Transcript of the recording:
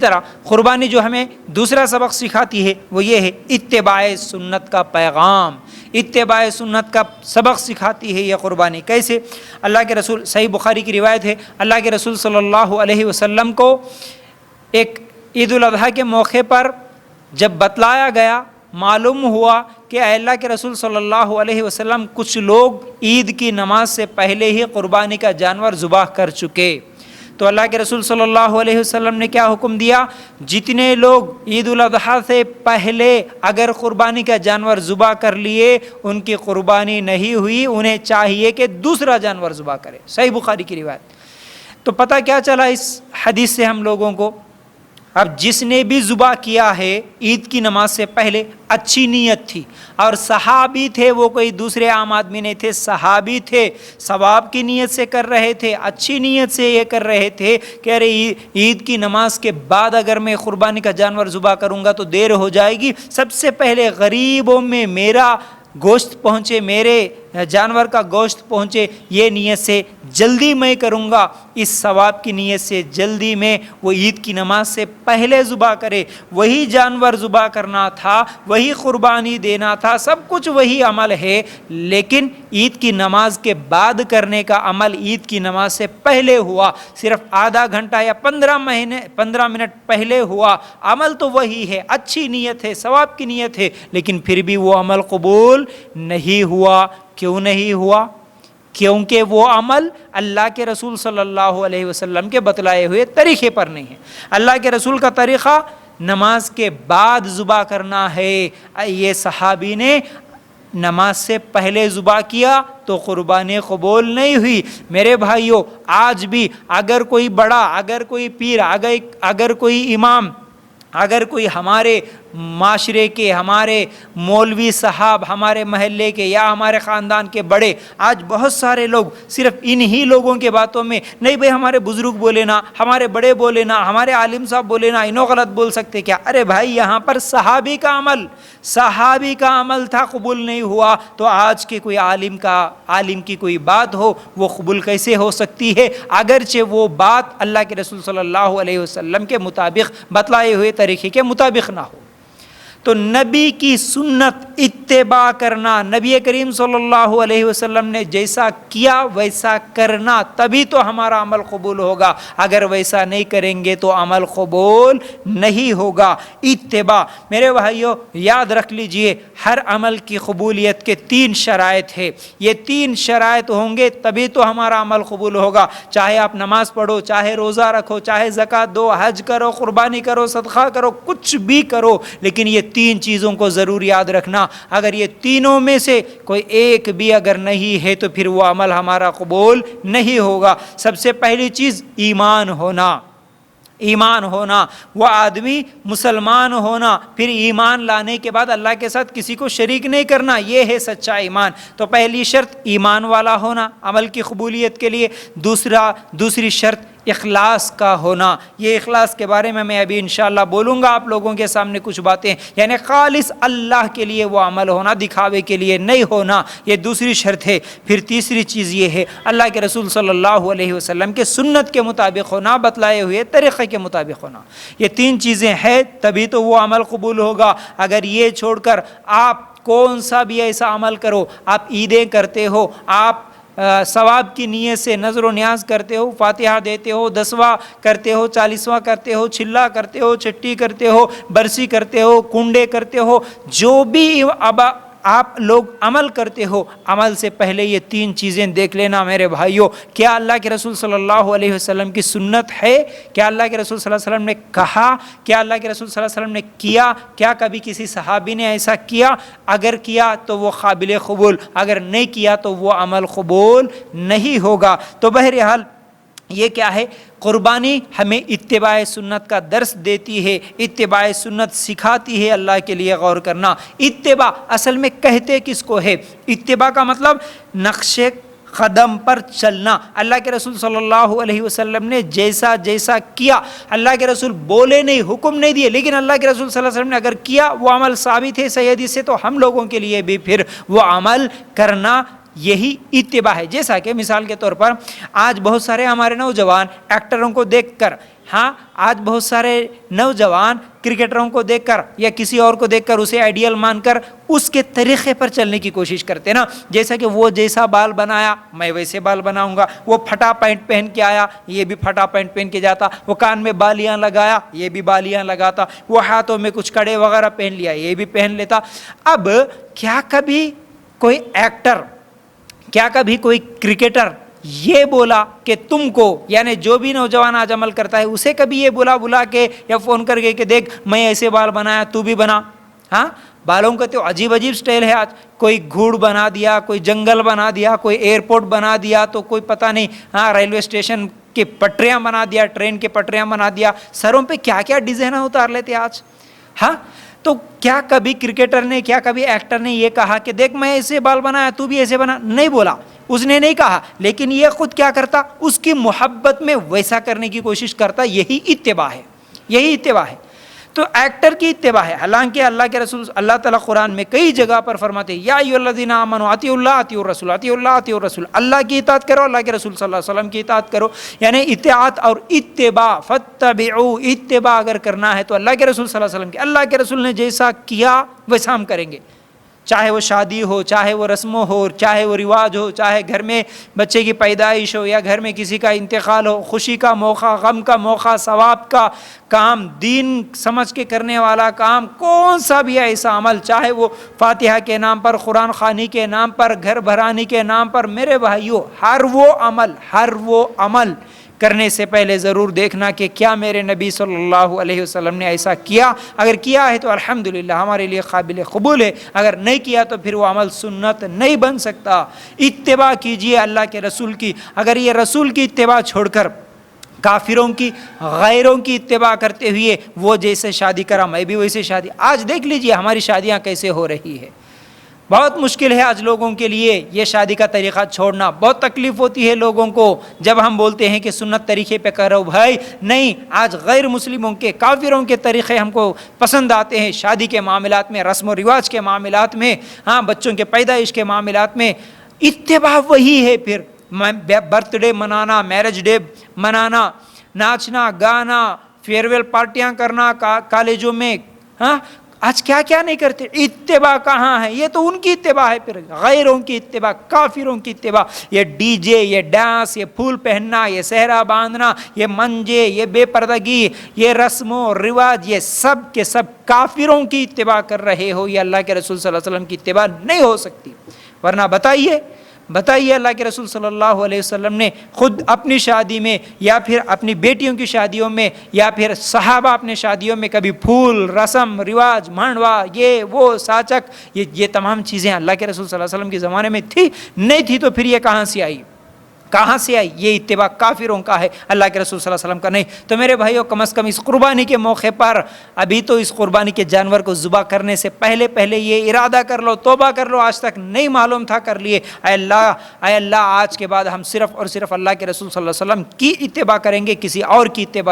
طرح قربانی جو ہمیں دوسرا سبق سکھاتی ہے وہ یہ ہے اتباع سنت کا پیغام، اتباع سنت کا سبق سکھاتی ہے یہ قربانی۔ کیسے؟ اللہ کے رسول، صحیح بخاری کی روایت ہے، اللہ کے رسول صلی اللہ علیہ وسلم کو ایک عید الاضحیٰ کے موقع پر جب بتلایا گیا، معلوم ہوا کہ اے اللہ کے رسول صلی اللہ علیہ وسلم کچھ لوگ عید کی نماز سے پہلے ہی قربانی کا جانور ذبح کر چکے، تو اللہ کے رسول صلی اللہ علیہ وسلم نے کیا حکم دیا؟ جتنے لوگ عید الاضحیٰ سے پہلے اگر قربانی کا جانور ذبح کر لیے ان کی قربانی نہیں ہوئی، انہیں چاہیے کہ دوسرا جانور ذبح کرے۔ صحیح بخاری کی روایت۔ تو پتہ کیا چلا اس حدیث سے ہم لوگوں کو؟ اب جس نے بھی ذبح کیا ہے عید کی نماز سے پہلے، اچھی نیت تھی، اور صحابی تھے، وہ کوئی دوسرے عام آدمی نہیں تھے، صحابی تھے، ثواب کی نیت سے کر رہے تھے، اچھی نیت سے یہ کر رہے تھے کہ ارے عید کی نماز کے بعد اگر میں قربانی کا جانور ذبح کروں گا تو دیر ہو جائے گی، سب سے پہلے غریبوں میں میرا گوشت پہنچے، میرے جانور کا گوشت پہنچے، یہ نیت سے جلدی میں کروں گا، اس ثواب کی نیت سے جلدی میں وہ عید کی نماز سے پہلے ذبح کرے، وہی جانور ذبح کرنا تھا، وہی قربانی دینا تھا، سب کچھ وہی عمل ہے، لیکن عید کی نماز کے بعد کرنے کا عمل عید کی نماز سے پہلے ہوا، صرف آدھا گھنٹہ یا 15 منٹ پہلے ہوا، عمل تو وہی ہے، اچھی نیت ہے، ثواب کی نیت ہے، لیکن پھر بھی وہ عمل قبول نہیں ہوا۔ کیوں نہیں ہوا؟ کیونکہ وہ عمل اللہ کے رسول صلی اللہ علیہ وسلم کے بتلائے ہوئے طریقے پر نہیں ہے۔ اللہ کے رسول کا طریقہ نماز کے بعد ذبح کرنا ہے، یہ صحابی نے نماز سے پہلے ذبح کیا تو قربانی قبول نہیں ہوئی۔ میرے بھائیوں، آج بھی اگر کوئی بڑا، اگر کوئی پیر، اگر کوئی امام، اگر کوئی ہمارے معاشرے کے، ہمارے مولوی صاحب، ہمارے محلے کے یا ہمارے خاندان کے بڑے، آج بہت سارے لوگ صرف انہی لوگوں کے باتوں میں، نہیں بھئی ہمارے بزرگ بولے نا، ہمارے بڑے بولے نا، ہمارے عالم صاحب بولے نا، انہوں غلط بول سکتے کیا؟ ارے بھائی، یہاں پر صحابی کا عمل تھا، قبول نہیں ہوا، تو آج کے کوئی عالم کی کوئی بات ہو وہ قبول کیسے ہو سکتی ہے؟ اگرچہ وہ بات اللہ کے رسول صلی اللہ علیہ وسلم کے مطابق، بتلائے ہوئے طریقے کے مطابق نہ ہو۔ تو نبی کی سنت اتباع کرنا، نبی کریم صلی اللہ علیہ وسلم نے جیسا کیا ویسا کرنا، تبھی تو ہمارا عمل قبول ہوگا، اگر ویسا نہیں کریں گے تو عمل قبول نہیں ہوگا۔ اتباع، میرے بھائیوں یاد رکھ لیجئے، ہر عمل کی قبولیت کے 3 شرائط ہے، یہ 3 شرائط ہوں گے تبھی تو ہمارا عمل قبول ہوگا، چاہے آپ نماز پڑھو، چاہے روزہ رکھو، چاہے زکوٰۃ دو، حج کرو، قربانی کرو، صدقہ کرو، کچھ بھی کرو، لیکن یہ 3 چیزوں کو ضرور یاد رکھنا، اگر یہ تینوں میں سے کوئی ایک بھی اگر نہیں ہے تو پھر وہ عمل ہمارا قبول نہیں ہوگا۔ سب سے پہلی چیز ایمان ہونا، وہ آدمی مسلمان ہونا، پھر ایمان لانے کے بعد اللہ کے ساتھ کسی کو شریک نہیں کرنا، یہ ہے سچا ایمان۔ تو پہلی شرط ایمان والا ہونا عمل کی قبولیت کے لیے، دوسری شرط اخلاص کا ہونا، یہ اخلاص کے بارے میں ابھی انشاءاللہ بولوں گا آپ لوگوں کے سامنے کچھ باتیں، یعنی خالص اللہ کے لیے وہ عمل ہونا، دکھاوے کے لیے نہیں ہونا، یہ دوسری شرط ہے۔ پھر تیسری چیز یہ ہے اللہ کے رسول صلی اللہ علیہ وسلم کے سنت کے مطابق ہونا، بتلائے ہوئے طریقے کے مطابق ہونا، یہ 3 چیزیں ہیں تبھی تو وہ عمل قبول ہوگا۔ اگر یہ چھوڑ کر آپ کون سا بھی ایسا عمل کرو، آپ عیدیں کرتے ہو، آپ ثواب کی نیت سے نظر و نیاز کرتے ہو، فاتحہ دیتے ہو، 10واں کرتے ہو، 40واں کرتے ہو، چلا کرتے ہو، چھٹی کرتے ہو، برسی کرتے ہو، کنڈے کرتے ہو، جو بھی آپ لوگ عمل کرتے ہو، عمل سے پہلے یہ 3 چیزیں دیکھ لینا میرے بھائیوں، کیا اللہ کے رسول صلی اللہ علیہ وسلم کی سنت ہے؟ کیا اللہ کے رسول صلی اللہ علیہ وسلم نے کہا؟ کیا اللہ کے رسول صلی اللہ علیہ وسلم نے کیا؟ کیا کبھی کسی صحابی نے ایسا کیا؟ اگر کیا تو وہ قابل قبول، اگر نہیں کیا تو وہ عمل قبول نہیں ہوگا۔ تو بہرحال یہ کیا ہے؟ قربانی ہمیں اتباع سنت کا درس دیتی ہے، اتباع سنت سکھاتی ہے، اللہ کے لیے غور کرنا۔ اتباع اصل میں کہتے کس کو ہے؟ اتباع کا مطلب نقش قدم پر چلنا، اللہ کے رسول صلی اللہ علیہ وسلم نے جیسا کیا، اللہ کے رسول بولے نہیں، حکم نہیں دیے، لیکن اللہ کے رسول صلی اللہ علیہ وسلم نے اگر کیا وہ عمل ثابت ہے صحیح حدیث سے، تو ہم لوگوں کے لیے بھی پھر وہ عمل کرنا یہی اتباع ہے۔ جیسا کہ مثال کے طور پر آج بہت سارے ہمارے نوجوان ایکٹروں کو دیکھ کر ہاں آج بہت سارے نوجوان کرکٹروں کو دیکھ کر یا کسی اور کو دیکھ کر اسے آئیڈیل مان کر اس کے طریقے پر چلنے کی کوشش کرتے ہیں نا، جیسا کہ وہ جیسا بال بنایا میں ویسے بال بناؤں گا، وہ پھٹا پینٹ پہن کے آیا یہ بھی پھٹا پینٹ پہن کے جاتا، وہ کان میں بالیاں لگایا یہ بھی بالیاں لگاتا، وہ ہاتھوں میں کچھ کڑے وغیرہ پہن لیا یہ بھی پہن لیتا۔ اب کیا کبھی کوئی ایکٹر، کیا کبھی کوئی کرکٹر یہ بولا کہ تم کو، یعنی جو بھی نوجوان آج عمل کرتا ہے اسے کبھی یہ بلا کے یا فون کر کے کہ دیکھ میں ایسے بال بنایا تو بھی بنا؟ ہاں بالوں کا تو عجیب عجیب سٹائل ہے، آج کوئی گھوڑ بنا دیا، کوئی جنگل بنا دیا، کوئی ایئرپورٹ بنا دیا، تو کوئی پتہ نہیں ہاں ریلوے اسٹیشن کی پٹریاں بنا دیا، ٹرین کے پٹریاں بنا دیا، سروں پہ کیا کیا ڈیزائن اتار لیتے آج۔ ہاں تو کیا کبھی کرکٹر نے، کیا کبھی ایکٹر نے یہ کہا کہ دیکھ میں ایسے بال بنایا تو بھی ایسے بنا؟ نہیں بولا، اس نے نہیں کہا، لیکن یہ خود کیا کرتا، اس کی محبت میں ویسا کرنے کی کوشش کرتا۔ یہی اتباع ہے، یہی اتباع ہے۔ تو ایکٹر کی اتباع ہے، حالانکہ اللہ کے رسول اللہ تعالیٰ قرآن میں کئی جگہ پر فرماتے ہیں یا ایھا الذین آمنوا اطیعوا اللہ اطیعوا الرسول اطیعوا اللہ اطیعوا الرسول، اللہ کی اطاعت کرو، اللہ کے رسول صلی اللہ علیہ وسلم کی اطاعت کرو، یعنی اطاعت اور اتباع، فاتبعوا، اتباع اگر کرنا ہے تو اللہ کے رسول صلی اللہ علیہ وسلم کی، اللہ کے رسول نے جیسا کیا ویسا ہم کریں گے، چاہے وہ شادی ہو، چاہے وہ رسم ہو، چاہے وہ رواج ہو، چاہے گھر میں بچے کی پیدائش ہو یا گھر میں کسی کا انتقال ہو، خوشی کا موقع، غم کا موقع، ثواب کا کام، دین سمجھ کے کرنے والا کام، کون سا بھی ایسا عمل، چاہے وہ فاتحہ کے نام پر، قرآن خوانی کے نام پر، گھر بھرانے کے نام پر، میرے بھائیوں ہر وہ عمل کرنے سے پہلے ضرور دیکھنا کہ کیا میرے نبی صلی اللہ علیہ وسلم نے ایسا کیا، اگر کیا ہے تو الحمدللہ ہمارے لیے قابل قبول ہے، اگر نہیں کیا تو پھر وہ عمل سنت نہیں بن سکتا۔ اتباع کیجئے اللہ کے رسول کی، اگر یہ رسول کی اتباع چھوڑ کر کافروں کی، غیروں کی اتباع کرتے ہوئے وہ جیسے شادی کرا میں بھی ویسے شادی، آج دیکھ لیجئے ہماری شادیاں کیسے ہو رہی ہے۔ بہت مشکل ہے آج لوگوں کے لیے یہ شادی کا طریقہ چھوڑنا، بہت تکلیف ہوتی ہے لوگوں کو جب ہم بولتے ہیں کہ سنت طریقے پہ کرو۔ بھائی نہیں، آج غیر مسلموں کے، کافروں کے طریقے ہم کو پسند آتے ہیں، شادی کے معاملات میں، رسم و رواج کے معاملات میں، ہاں بچوں کے پیدائش کے معاملات میں اتباع وہی ہے۔ پھر برتھ ڈے منانا، میرج ڈے منانا، ناچنا گانا، فیئرویل پارٹیاں کرنا کالجوں میں، ہاں آج کیا کیا نہیں کرتے۔ اتباع کہاں ہے؟ یہ تو ان کی اتباع ہے، پھر غیروں کی اتباع، کافروں کی اتباع، یہ ڈی جے، یہ ڈانس، یہ پھول پہننا، یہ صحرا باندھنا، یہ منجے، یہ بے پردگی، یہ رسم و رواج، یہ سب کے سب کافروں کی اتباع کر رہے ہو، یہ اللہ کے رسول صلی اللہ علیہ وسلم کی اتباع نہیں ہو سکتی۔ ورنہ بتائیے اللہ کے رسول صلی اللہ علیہ وسلم نے خود اپنی شادی میں یا پھر اپنی بیٹیوں کی شادیوں میں یا پھر صحابہ اپنے شادیوں میں کبھی پھول، رسم رواج، مانڈوا، یہ وہ ساچک، یہ تمام چیزیں اللہ کے رسول صلی اللہ علیہ وسلم کے زمانے میں تھی؟ نہیں تھی، تو پھر یہ کہاں سے آئی؟ یہ اتباع کافروں کا ہے، اللہ کے رسول صلی اللہ علیہ وسلم کا نہیں۔ تو میرے بھائیوں کم از کم اس قربانی کے موقع پر، ابھی تو اس قربانی کے جانور کو ذبح کرنے سے پہلے یہ ارادہ کر لو، توبہ کر لو، آج تک نہیں معلوم تھا کر لیے، اے اللہ آج کے بعد ہم صرف اور صرف اللہ کے رسول صلی اللہ علیہ وسلم کی اتباع کریں گے، کسی اور کی اتباع